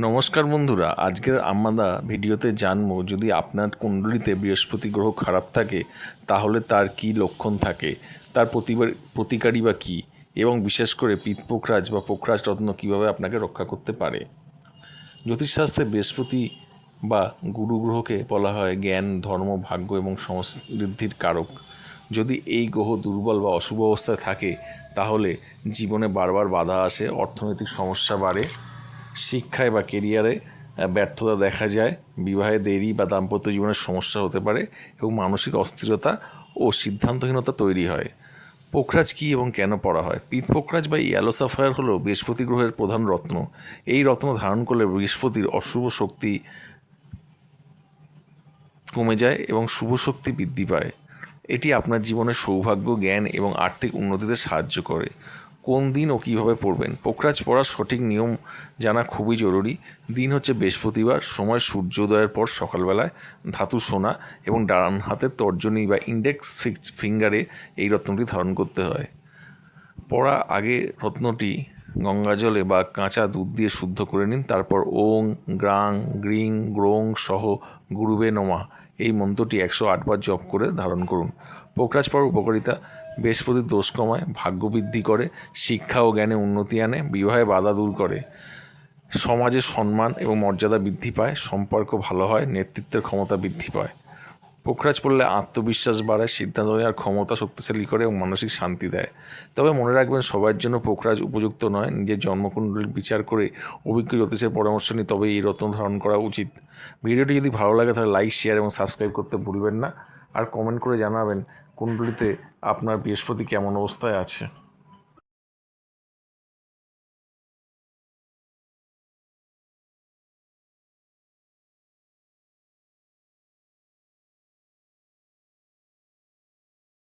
নমস্কার বন্ধুরা, আজকের আমরা ভিডিওতে জানবো যদি আপনার কুণ্ডলিতে বৃহস্পতি গ্রহ খারাপ থাকে তাহলে তার কি লক্ষণ থাকে, তার প্রতিকারই বা কী, এবং বিশেষ করে পিতপোখরাজ বা পোখরাজ রত্ন কীভাবে আপনাকে রক্ষা করতে পারে। জ্যোতিষশাস্ত্রে বৃহস্পতি বা গুরু গ্রহকে বলা হয় জ্ঞান, ধর্ম, ভাগ্য এবং সমৃদ্ধির কারক। যদি এই গ্রহ দুর্বল বা অশুভ অবস্থায় থাকে তাহলে জীবনে বারবার বাধা আসে, অর্থনৈতিক সমস্যা বাড়ে, শিক্ষায় বা কেরিয়ারে ব্যর্থতা দেখা যায়, বিবাহে দেরি বা দাম্পত্য জীবনের সমস্যা হতে পারে এবং মানসিক অস্থিরতা ও সিদ্ধান্তহীনতা তৈরি হয়। পোখরাজ কী এবং কেন পড়া হয়? পিতপোখরাজ বা ইয়েলো সাফায়ার হলো বৃহস্পতি গ্রহের প্রধান রত্ন। এই রত্ন ধারণ করলে বৃহস্পতির অশুভ শক্তি কমে যায় এবং শুভ শক্তি বৃদ্ধি পায়। এটি আপনার জীবনের সৌভাগ্য, জ্ঞান এবং আর্থিক উন্নতিতে সাহায্য করে। কোন দিন ও কীভাবে পড়বেন? পোখরাজ পড়ার সঠিক নিয়ম জানা খুবই জরুরি। দিন হচ্ছে বৃহস্পতিবার, সময় সূর্যোদয়ের পর সকালবেলায়, ধাতু সোনা এবং ডান হাতের তর্জনী বা ইন্ডেক্স ফিঙ্গারে এই রত্নটি ধারণ করতে হয়। পড়া আগে রত্নটি গঙ্গাজলে বা কাঁচা দুধ দিয়ে শুদ্ধ করে নিন। তারপর ওং, গ্রাং, গ্রিং, গ্রোং সহ গুরুবে নমঃ এই মন্ত্রটি 108 বার জপ করে ধারণ করুন। পোখরাজ পড়ার উপকারিতা: বৃহস্পতির দোষ কমায়, ভাগ্য বৃদ্ধি করে, শিক্ষা ও জ্ঞানে উন্নতি আনে, বিবাহে বাধা দূর করে, সমাজে সম্মান এবং মর্যাদা বৃদ্ধি পায়, সম্পর্ক ভালো হয়, নেতৃত্বের ক্ষমতা বৃদ্ধি পায়। পোখরাজ পড়লে আত্মবিশ্বাস বাড়ায়, সিদ্ধান্ত নেওয়ার ক্ষমতা শক্তিশালী করে এবং মানসিক শান্তি দেয়। তবে মনে রাখবেন, সবার জন্য পোখরাজ উপযুক্ত নয়। নিজের জন্মকুণ্ডলী বিচার করে অভিজ্ঞ জ্যোতিষের পরামর্শ নিয়ে তবে এই রত্ন ধারণ করা উচিত। ভিডিওটি যদি ভালো লাগে তাহলে লাইক, শেয়ার এবং সাবস্ক্রাইব করতে ভুলবেন না। আর কমেন্ট করে জানাবেন কুণ্ডলিতে আপনার বৃহস্পতি কেমন অবস্থায় আছে।